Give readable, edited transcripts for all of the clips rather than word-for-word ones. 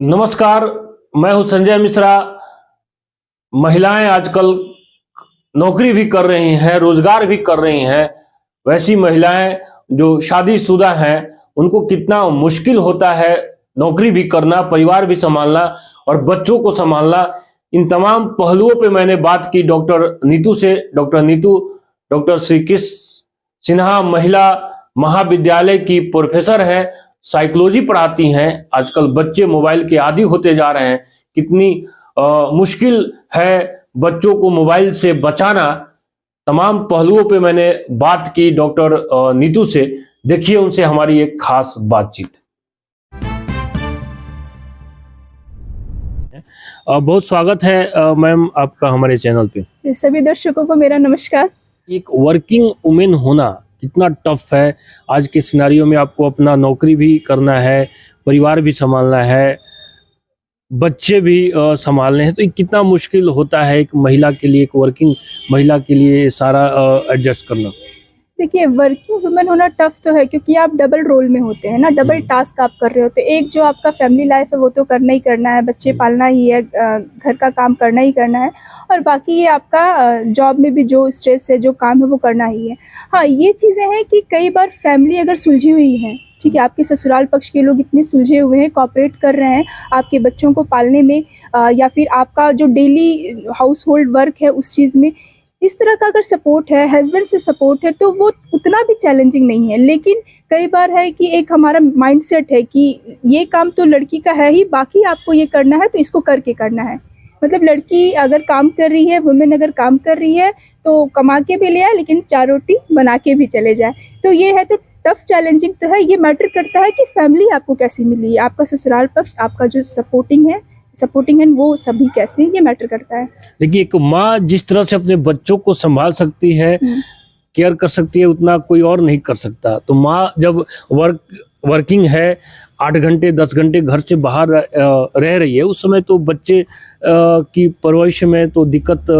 नमस्कार। मैं हूं संजय मिश्रा। महिलाएं आजकल नौकरी भी कर रही हैं, रोजगार भी कर रही हैं। वैसी महिलाएं जो शादीशुदा हैं उनको कितना मुश्किल होता है नौकरी भी करना, परिवार भी संभालना और बच्चों को संभालना। इन तमाम पहलुओं पे मैंने बात की डॉक्टर नीतू से। डॉक्टर नीतू डॉक्टर श्री कृष्ण सिन्हा महिला महाविद्यालय की प्रोफेसर है, साइकोलॉजी पढ़ाती हैं। आजकल बच्चे मोबाइल के आदी होते जा रहे हैं। कितनी मुश्किल है बच्चों को मोबाइल से बचाना। तमाम पहलुओं पे मैंने बात की डॉक्टर नीतू से। देखिए उनसे हमारी एक खास बातचीत। बहुत स्वागत है मैम आपका हमारे चैनल पे। सभी दर्शकों को मेरा नमस्कार। एक वर्किंग वुमेन होना कितना टफ है आज के सिनारियो में। आपको अपना नौकरी भी करना है, परिवार भी संभालना है, बच्चे भी संभालने हैं, तो कितना मुश्किल होता है एक महिला के लिए, एक वर्किंग महिला के लिए सारा एडजस्ट करना। देखिए, वर्किंग वुमेन होना टफ तो है क्योंकि आप डबल रोल में होते हैं ना, डबल टास्क आप कर रहे होते हैं। एक जो आपका फैमिली लाइफ है वो तो करना ही करना है, बच्चे पालना ही है, घर का काम करना ही करना है, और बाकी ये आपका जॉब में भी जो स्ट्रेस है, जो काम है वो करना ही है। हाँ, ये चीज़ें हैं कि कई बार फैमिली अगर सुलझी हुई है, ठीक है, आपके ससुराल पक्ष के लोग इतने सुलझे हुए हैं, कोऑपरेट कर रहे हैं आपके बच्चों को पालने में, या फिर आपका जो डेली हाउस होल्ड वर्क है उस चीज़ में, इस तरह का अगर सपोर्ट है, हस्बैंड से सपोर्ट है, तो वो उतना भी चैलेंजिंग नहीं है। लेकिन कई बार है कि एक हमारा माइंडसेट है कि ये काम तो लड़की का है ही, बाकी आपको ये करना है तो इसको करके करना है। मतलब लड़की अगर काम कर रही है, वुमेन अगर काम कर रही है तो कमा के भी ले आए, लेकिन 4 रोटी बना के भी चले जाए। तो ये है, तो टफ चैलेंजिंग तो है। ये मैटर करता है कि फैमिली आपको कैसी मिली है, आपका ससुराल पक्ष, आपका जो सपोर्टिंग है वो सभी कैसे, ये मैटर करता है। देखिए, एक माँ जिस तरह से अपने बच्चों को संभाल सकती है, केयर कर सकती है, उतना कोई और नहीं कर सकता। तो माँ जब वर्किंग है, 8 घंटे 10 घंटे घर से बाहर रह रही है, उस समय तो बच्चे की परवरिश में तो दिक्कत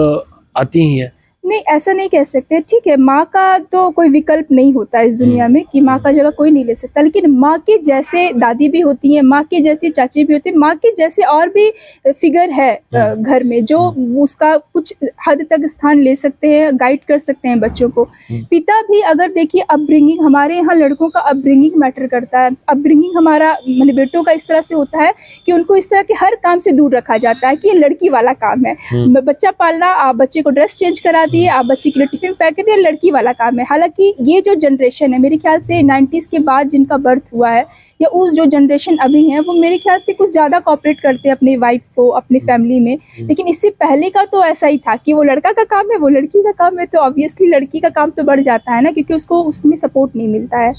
आती ही है। नहीं, ऐसा नहीं कह सकते। ठीक है, माँ का तो कोई विकल्प नहीं होता इस दुनिया में कि माँ का जगह कोई नहीं ले सकता, लेकिन माँ के जैसे दादी भी होती हैं, माँ के जैसी चाची भी होती है, माँ के जैसे और भी फिगर है घर में जो उसका कुछ हद तक स्थान ले सकते हैं, गाइड कर सकते हैं बच्चों को। पिता भी अगर देखिए, अपब्रिंगिंग, हमारे यहाँ लड़कों का अपब्रिंगिंग मैटर करता है। अपब्रिंगिंग हमारा मतलब बेटों का इस तरह से होता है कि उनको इस तरह के हर काम से दूर रखा जाता है कि ये लड़की वाला काम है। बच्चा पालना, आप बच्चे को ड्रेस चेंज करा दिए, आप बच्चे के लिए टिफिन पैक कर दिया, लड़की वाला काम है। हालांकि ये जो जनरेशन है, मेरे ख्याल से 90s के बाद जिनका बर्थ हुआ है, या उस जो जनरेशन अभी है, वो मेरे ख्याल से कुछ ज़्यादा कोऑपरेट करते हैं अपनी वाइफ को, अपनी फैमिली में। लेकिन इससे पहले का तो ऐसा ही था कि वो लड़का का काम है, वो लड़की का काम है, तो ऑब्वियसली लड़की का काम तो बढ़ जाता है ना, क्योंकि उसको उसमें सपोर्ट नहीं मिलता है।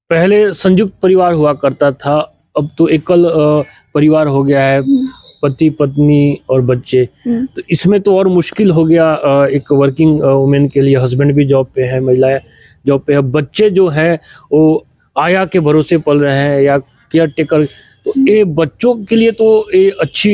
पहले संयुक्त परिवार हुआ करता था, अब तो एकल परिवार हो गया है, पति पत्नी और बच्चे। तो इसमें तो और मुश्किल हो गया एक वर्किंग वुमेन के लिए। हस्बैंड भी जॉब पे है, महिलाएं जॉब पे है, बच्चे जो हैं वो आया के भरोसे पल रहे हैं या केयर टेकर। तो ये बच्चों के लिए तो ये अच्छी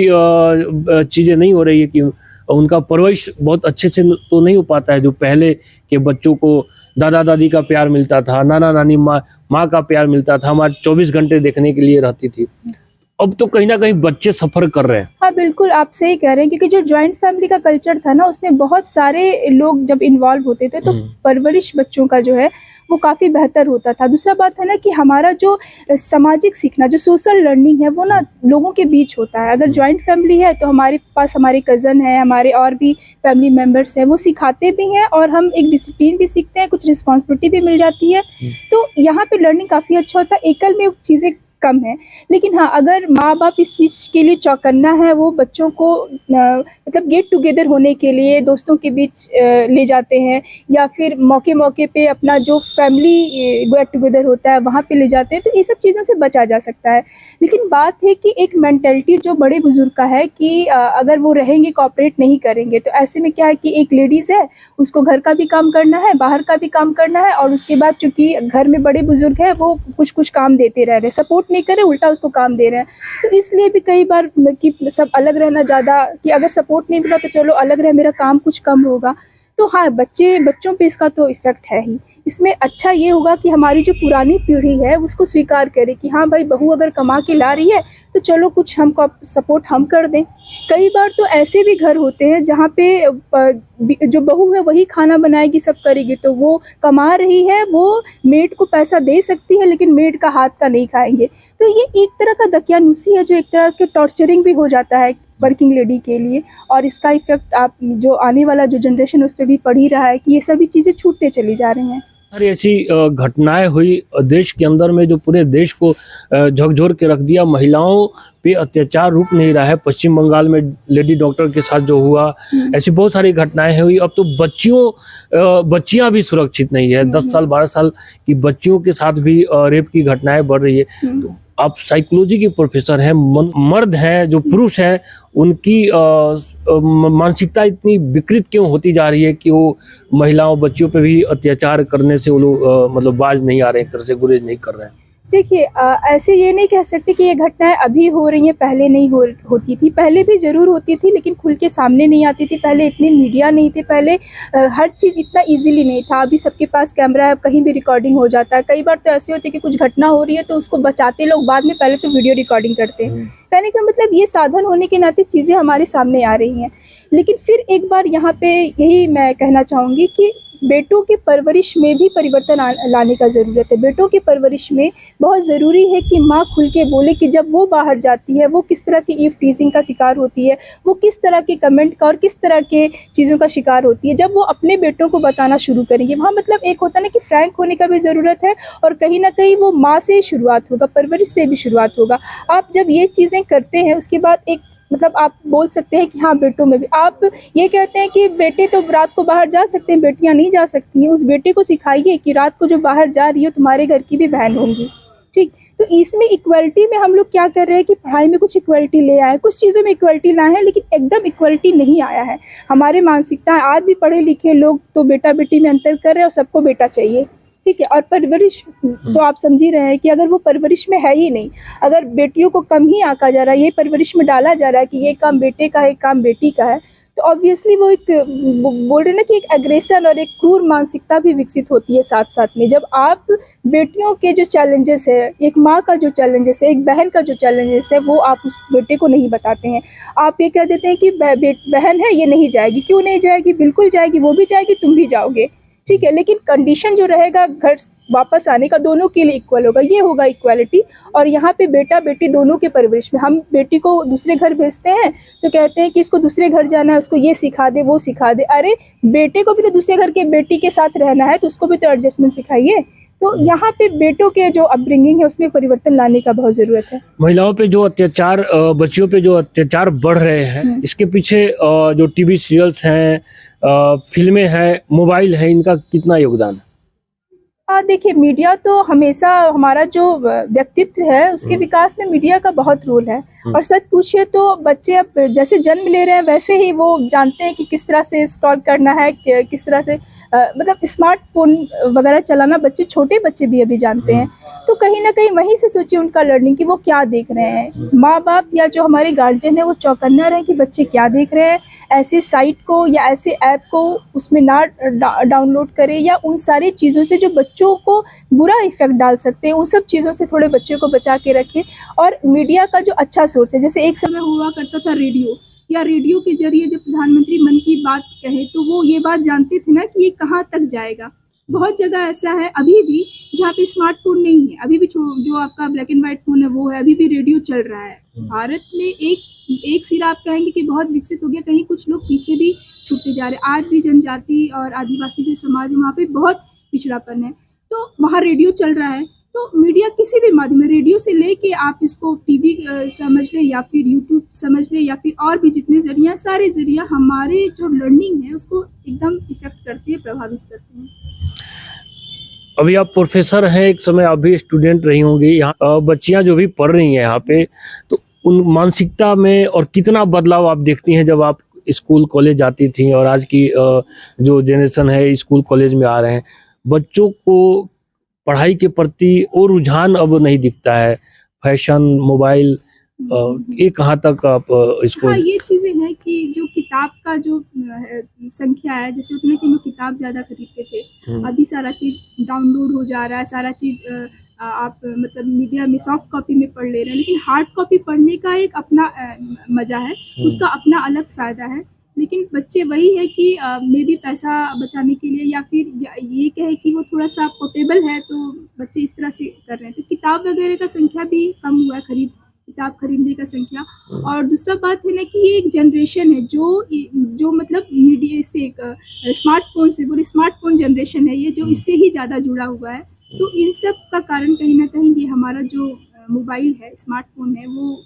चीज़ें नहीं हो रही है कि उनका परवरिश बहुत अच्छे से तो नहीं हो पाता है। जो पहले के बच्चों को दादा दादी का प्यार मिलता था, नाना नानी माँ का प्यार मिलता था, हमारे 24 घंटे देखने के लिए रहती थी। अब तो कहीं ना कहीं बच्चे सफर कर रहे हैं। हाँ बिल्कुल, आप सही कह रहे हैं, क्योंकि जो जॉइंट फैमिली का कल्चर था ना, उसमें बहुत सारे लोग जब इन्वॉल्व होते थे तो परवरिश बच्चों का जो है वो काफ़ी बेहतर होता था। दूसरा बात है ना कि हमारा जो सामाजिक सीखना, जो सोशल लर्निंग है, वो ना लोगों के बीच होता है। अगर जॉइंट फैमिली है तो हमारे पास हमारे कज़न है, हमारे और भी फैमिली मेम्बर्स हैं, वो सिखाते भी हैं और हम एक डिसिप्लिन भी सीखते हैं, कुछ रिस्पॉन्सिबिलिटी भी मिल जाती है। तो यहाँ पे लर्निंग काफ़ी अच्छा होता है। एकल में चीज़ें कम है। लेकिन हाँ, अगर माँ बाप इस चीज़ के लिए चौकन्ना है, वो बच्चों को मतलब गेट टुगेदर होने के लिए दोस्तों के बीच ले जाते हैं, या फिर मौके मौके पे अपना जो फैमिली गेट टुगेदर होता है वहाँ पे ले जाते हैं, तो ये सब चीज़ों से बचा जा सकता है। लेकिन बात है कि एक मेंटालिटी जो बड़े बुजुर्ग का है कि अगर वो रहेंगे, कोऑपरेट नहीं करेंगे, तो ऐसे में क्या है कि एक लेडीज़ है, उसको घर का भी काम करना है, बाहर का भी काम करना है, और उसके बाद चूँकि घर में बड़े बुजुर्ग हैं, वो कुछ कुछ काम देते रह रहे हैं, सपोर्ट नहीं करे, उल्टा उसको काम दे रहे हैं। तो इसलिए भी कई बार कि सब अलग रहना ज़्यादा, कि अगर सपोर्ट नहीं मिला तो चलो अलग रहे, मेरा काम कुछ कम होगा। तो हाँ, बच्चों पे इसका तो इफेक्ट है ही। इसमें अच्छा ये होगा कि हमारी जो पुरानी पीढ़ी है उसको स्वीकार करे कि हाँ भाई, बहू अगर कमा के ला रही है तो चलो कुछ हमको सपोर्ट हम कर दें। कई बार तो ऐसे भी घर होते हैं जहाँ पे जो बहू है वही खाना बनाएगी, सब करेगी, तो वो कमा रही है, वो मेड को पैसा दे सकती है लेकिन मेड का हाथ का नहीं खाएंगे। तो ये एक तरह का दकियानुसी है, जो एक तरह के टॉर्चरिंग भी हो जाता है वर्किंग लेडी के लिए। और इसका इफेक्ट आप जो आने वाला जो जनरेशन उस पर भी पड़ ही रहा है कि ये सभी चीज़ें छूटते चली जा रही हैं। सारी ऐसी घटनाएं हुई देश के अंदर में जो पूरे देश को झकझोर के रख दिया। महिलाओं पे अत्याचार रुक नहीं रहा है। पश्चिम बंगाल में लेडी डॉक्टर के साथ जो हुआ, ऐसी बहुत सारी घटनाएं हुई। अब तो बच्चियां भी सुरक्षित नहीं है। 10 साल 12 साल की बच्चियों के साथ भी रेप की घटनाएं बढ़ रही है। तो आप साइकोलॉजी के प्रोफेसर हैं, मर्द हैं, जो पुरुष हैं, उनकी मानसिकता इतनी विकृत क्यों होती जा रही है कि वो महिलाओं बच्चियों पे भी अत्याचार करने से वो लोग मतलब बाज नहीं आ रहे, एक तरह से गुरेज नहीं कर रहे हैं? देखिए, ऐसे ये नहीं कह सकते कि ये घटनाएं अभी हो रही हैं, पहले नहीं होती थी। पहले भी ज़रूर होती थी लेकिन खुल के सामने नहीं आती थी। पहले इतनी मीडिया नहीं थी, पहले हर चीज़ इतना इजीली नहीं था। अभी सबके पास कैमरा है, कहीं भी रिकॉर्डिंग हो जाता है। कई बार तो ऐसे होते हैं कि कुछ घटना हो रही है तो उसको बचाते लोग बाद में, पहले तो वीडियो रिकॉर्डिंग करते हैं। कहने का मतलब ये साधन होने के नाते चीज़ें हमारे सामने आ रही हैं। लेकिन फिर एक बार यहाँ पे यही मैं कहना चाहूँगी कि बेटों की परवरिश में भी परिवर्तन लाने का ज़रूरत है। बेटों की परवरिश में बहुत ज़रूरी है कि माँ खुल के बोले कि जब वो बाहर जाती है वो किस तरह की ईव टीजिंग का शिकार होती है, वो किस तरह के कमेंट का और किस तरह के चीज़ों का शिकार होती है। जब वो अपने बेटों को बताना शुरू करेंगे, वहाँ मतलब एक होता है ना कि फ्रैंक होने का भी ज़रूरत है, और कहीं ना कहीं वो माँ से शुरुआत होगा, परवरिश से भी शुरुआत होगा। आप जब ये चीज़ें करते हैं उसके बाद एक मतलब आप बोल सकते हैं कि हाँ, बेटों में भी आप ये कहते हैं कि बेटे तो रात को बाहर जा सकते हैं, बेटियां नहीं जा सकती हैं। उस बेटे को सिखाइए कि रात को जो बाहर जा रही है तुम्हारे घर की भी बहन होंगी, ठीक। तो इसमें इक्वलिटी में हम लोग क्या कर रहे हैं कि पढ़ाई में कुछ इक्वलिटी ले आए, कुछ चीज़ों में इक्वलिटी लाए हैं, लेकिन एकदम इक्वलिटी नहीं आया है। हमारे मानसिकता आज भी पढ़े लिखे लोग तो बेटा बेटी में अंतर कर रहे हैं और सबको बेटा चाहिए, ठीक है। और परवरिश तो आप समझ ही रहे हैं कि अगर वो परवरिश में है ही नहीं, अगर बेटियों को कम ही आंका जा रहा है, ये परवरिश में डाला जा रहा है कि ये काम बेटे का है, काम बेटी का है, तो ऑब्वियसली वो एक बोल रहे ना कि एक एग्रेशन और एक क्रूर मानसिकता भी विकसित होती है साथ साथ में। जब आप बेटियों के जो चैलेंजेस है, एक माँ का जो चैलेंजेस है, एक बहन का जो चैलेंजेस है, वो आप उस बेटे को नहीं बताते हैं। आप ये कह देते हैं कि बहन है ये नहीं जाएगी। क्यों नहीं जाएगी? बिल्कुल जाएगी, वो भी जाएगी, तुम भी जाओगे, ठीक है। लेकिन कंडीशन जो रहेगा घर वापस आने का दोनों के लिए इक्वल होगा, ये होगा इक्वालिटी। और यहाँ पे बेटा बेटी दोनों के परवरिश में, हम बेटी को दूसरे घर भेजते हैं तो कहते हैं कि इसको दूसरे घर जाना है, उसको ये सिखा दे, वो सिखा दे। अरे बेटे को भी तो दूसरे घर के बेटी के साथ रहना है, तो उसको भी तो एडजस्टमेंट सिखाइए। तो यहाँ पे बेटों के जो अपब्रिंगिंग है उसमें परिवर्तन लाने का बहुत जरूरत है। महिलाओं पे जो अत्याचार, बच्चियों पे जो अत्याचार बढ़ रहे हैं, इसके पीछे जो टीवी सीरियल्स हैं, फिल्में हैं, मोबाइल है, इनका कितना योगदान है? देखिए, मीडिया तो हमेशा हमारा जो व्यक्तित्व है उसके विकास में मीडिया का बहुत रोल है। और सच पूछिए तो बच्चे अब जैसे जन्म ले रहे हैं वैसे ही वो जानते हैं कि किस तरह से स्क्रॉल करना है, किस तरह से मतलब स्मार्टफोन वगैरह चलाना बच्चे, छोटे बच्चे भी अभी जानते हैं। तो कहीं ना कहीं वहीं से सोचिए उनका लर्निंग कि वो क्या देख रहे हैं। माँ बाप या जो हमारे गार्जियन है वो चौकन्ना रहे कि बच्चे क्या देख रहे हैं, ऐसे साइट को या ऐसे ऐप को उसमें ना डाउनलोड करें, या उन सारी चीज़ों से जो बच्चों को बुरा इफेक्ट डाल सकते हैं, उन सब चीज़ों से थोड़े बच्चों को बचा के रखें। और मीडिया का जो अच्छा सोर्स है, जैसे एक समय हुआ करता था रेडियो, या रेडियो के जरिए जब प्रधानमंत्री मन की बात कहे तो वो ये बात जानते थे ना कि ये कहाँ तक जाएगा। बहुत जगह ऐसा है अभी भी जहाँ पे स्मार्टफोन नहीं है, अभी भी जो आपका ब्लैक एंड वाइट फोन है वो है, अभी भी रेडियो चल रहा है। भारत में एक सिरा आप कहेंगे कि बहुत विकसित हो गया, कहीं कुछ लोग पीछे भी छूटते जा रहे हैं। आज भी जनजाति और आदिवासी जो समाज है वहाँ पे बहुत पिछड़ापन है, तो वहाँ रेडियो चल रहा है। तो मीडिया किसी भी माध्यम में, रेडियो से लेके आप इसको टीवी समझ लें या फिर यूट्यूब समझ लें या फिर और भी जितने जरिया, सारे जरिया हमारे जो लर्निंग है उसको एकदम इफेक्ट करते हैं, प्रभावित करते हैं। अभी आप प्रोफेसर हैं, एक समय आप भी स्टूडेंट रही होंगी। यहाँ बच्चियां जो भी पढ़ रही हैं यहाँ पे, तो उन मानसिकता में और कितना बदलाव आप देखती हैं जब आप स्कूल कॉलेज जाती थी और आज की जो जनरेशन है स्कूल कॉलेज में आ रहे हैं, बच्चों को पढ़ाई के प्रति और रुझान अब नहीं दिखता है। फैशन, मोबाइल, ये कहाँ तक आप इसको? हाँ, ये चीजें हैं कि जो किताब का जो संख्या है, जैसे उतने कि हम लोग किताब ज्यादा खरीदते थे, अभी सारा चीज डाउनलोड हो जा रहा है, सारा चीज आप मतलब मीडिया में सॉफ्ट कॉपी में पढ़ ले रहे हैं। लेकिन हार्ड कॉपी पढ़ने का एक अपना मजा है, उसका अपना अलग फायदा है। लेकिन बच्चे वही है कि मे भी पैसा बचाने के लिए या फिर ये कहे कि वो थोड़ा सा पोर्टेबल है, तो बच्चे इस तरह से कर रहे हैं। तो किताब वगैरह का संख्या भी कम हुआ है, किताब खरीदने का संख्या। और दूसरा बात है ना कि ये एक जनरेशन है जो मतलब मीडिया से एक स्मार्टफोन से, बोले स्मार्टफोन जनरेशन है ये, जो इससे ही ज़्यादा जुड़ा हुआ है। तो इन सब का कारण कहीं ना कहीं ये हमारा जो मोबाइल है, स्मार्टफोन है, वो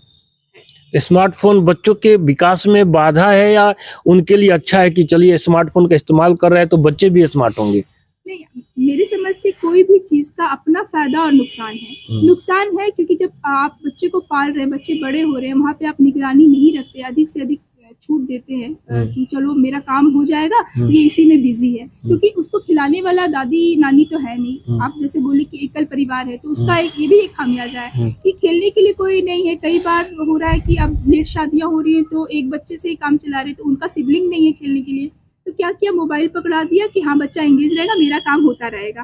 स्मार्टफोन बच्चों के विकास में बाधा है या उनके लिए अच्छा है कि चलिए स्मार्टफोन का इस्तेमाल कर रहे हैं तो बच्चे भी स्मार्ट होंगे? नहीं, मेरी समझ से कोई भी चीज का अपना फायदा और नुकसान है। नुकसान है क्योंकि जब आप बच्चे को पाल रहे हैं, बच्चे बड़े हो रहे हैं, वहाँ पे आप निगरानी नहीं रखते, अधिक से अधिक छूट देते हैं कि चलो मेरा काम हो जाएगा, ये इसी में बिजी है। क्योंकि उसको खिलाने वाला दादी नानी तो है नहीं। आप जैसे बोले कि एकल परिवार है, तो उसका ये भी एक खामियाजा है कि खेलने के लिए कोई नहीं है। कई बार हो रहा है कि अब लेट शादियां हो रही है तो एक बच्चे से ही काम चला रहे, तो उनका सिबलिंग नहीं है खेलने के लिए, तो क्या किया, मोबाइल पकड़ा दिया कि हाँ बच्चा एंगेज रहेगा, मेरा काम होता रहेगा।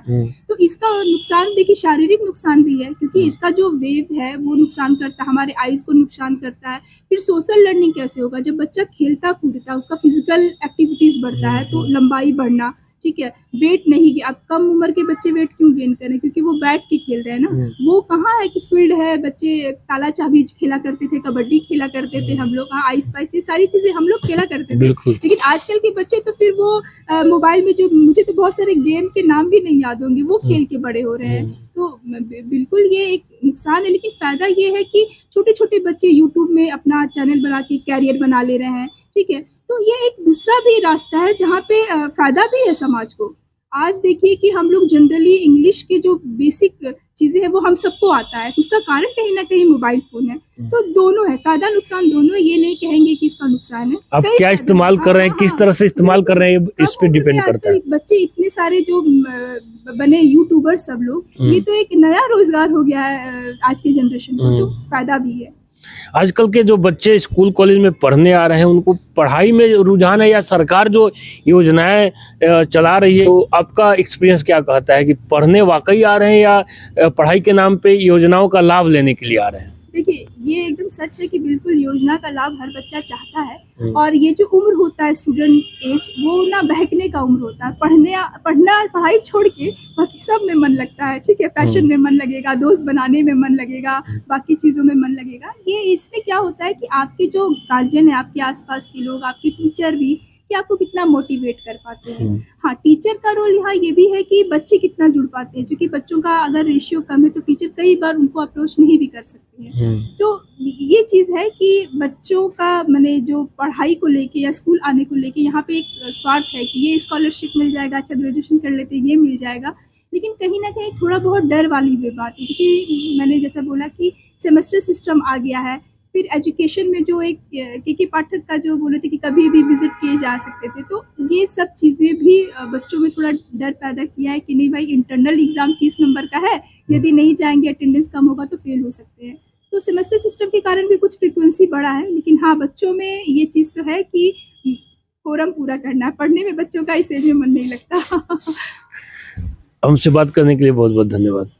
तो इसका नुकसान देखिए शारीरिक नुकसान भी है, क्योंकि इसका जो वेव है वो नुकसान करता है, हमारे आईज को नुकसान करता है। फिर सोशल लर्निंग कैसे होगा जब बच्चा खेलता कूदता है, उसका फिजिकल एक्टिविटीज बढ़ता है, तो लंबाई बढ़ना, ठीक है, वेट नहीं गया। अब कम उम्र के बच्चे वेट क्यों गेन करें, क्योंकि वो बैठ के खेल रहे हैं ना। वो कहाँ है कि फील्ड है, बच्चे काला चाबी खेला करते थे, कबड्डी खेला करते थे हम लोग, हाँ आइस पाइस, ये सारी चीजें हम लोग खेला करते थे। लेकिन आजकल के बच्चे तो फिर वो मोबाइल में, जो मुझे तो बहुत सारे गेम के नाम भी नहीं याद होंगे, वो खेल के बड़े हो रहे हैं। तो बिल्कुल ये एक नुकसान है। लेकिन फायदा ये है कि छोटे छोटे बच्चे यूट्यूब में अपना चैनल बना के कैरियर बना ले रहे हैं, ठीक है। तो ये एक दूसरा भी रास्ता है जहाँ पे फायदा भी है समाज को। आज देखिए कि हम लोग जनरली इंग्लिश के जो बेसिक चीजें हैं वो हम सबको आता है, उसका कारण कहीं ना कहीं मोबाइल फोन है। तो दोनों है, फायदा नुकसान दोनों है, ये नहीं कहेंगे कि इसका नुकसान है। आप क्या इस्तेमाल कर रहे हैं, किस तरह से इस्तेमाल कर रहे हैं, इस पे डिपेंड करता है। बच्चे इतने सारे जो बने यूट्यूबर सब लोग, ये तो एक नया रोजगार हो गया है आज के जनरेशन को, तो फायदा भी है। आजकल के जो बच्चे स्कूल कॉलेज में पढ़ने आ रहे हैं, उनको पढ़ाई में रुझान है या सरकार जो योजनाएं चला रही है, तो आपका एक्सपीरियंस क्या कहता है कि पढ़ने वाकई आ रहे हैं या पढ़ाई के नाम पे योजनाओं का लाभ लेने के लिए आ रहे हैं? देखिए ये एकदम सच है कि बिल्कुल योजना का लाभ हर बच्चा चाहता है। और ये जो उम्र होता है स्टूडेंट एज, वो ना बहकने का उम्र होता है। पढ़ाई छोड़ के बाकी सब में मन लगता है, ठीक है, फैशन में मन लगेगा, दोस्त बनाने में मन लगेगा, बाकी चीज़ों में मन लगेगा। ये इसमें क्या होता है कि आपके जो गार्जियन है, आपके आसपास के लोग, आपके टीचर भी, कि आपको कितना मोटिवेट कर पाते हैं। हाँ, टीचर का रोल यहाँ ये भी है कि बच्चे कितना जुड़ पाते हैं, क्योंकि बच्चों का अगर रेशियो कम है तो टीचर कई बार उनको अप्रोच नहीं भी कर सकते हैं। तो ये चीज़ है कि बच्चों का मैंने जो पढ़ाई को लेके या स्कूल आने को लेके यहाँ पे एक स्वार्थ है कि ये स्कॉलरशिप मिल जाएगा, अच्छा ग्रेजुएशन कर लेते ये मिल जाएगा। लेकिन कहीं ना कहीं थोड़ा बहुत डर वाली भी बात है, क्योंकि मैंने जैसा बोला कि सेमेस्टर सिस्टम आ गया है। फिर एजुकेशन में जो एक के पाठक का जो बोले थे कि कभी भी विजिट किए जा सकते थे, तो ये सब चीज़ें भी बच्चों में थोड़ा डर पैदा किया है कि नहीं भाई इंटरनल एग्जाम 30 नंबर का है, यदि नहीं जाएंगे अटेंडेंस कम होगा तो फेल हो सकते हैं। तो सेमेस्टर सिस्टम के कारण भी कुछ फ्रिक्वेंसी बढ़ा है। लेकिन हाँ, बच्चों में ये चीज़ तो है कि कोरम पूरा करना है, पढ़ने में बच्चों का इस एज में मन नहीं लगता। हमसे बात करने के लिए बहुत बहुत धन्यवाद।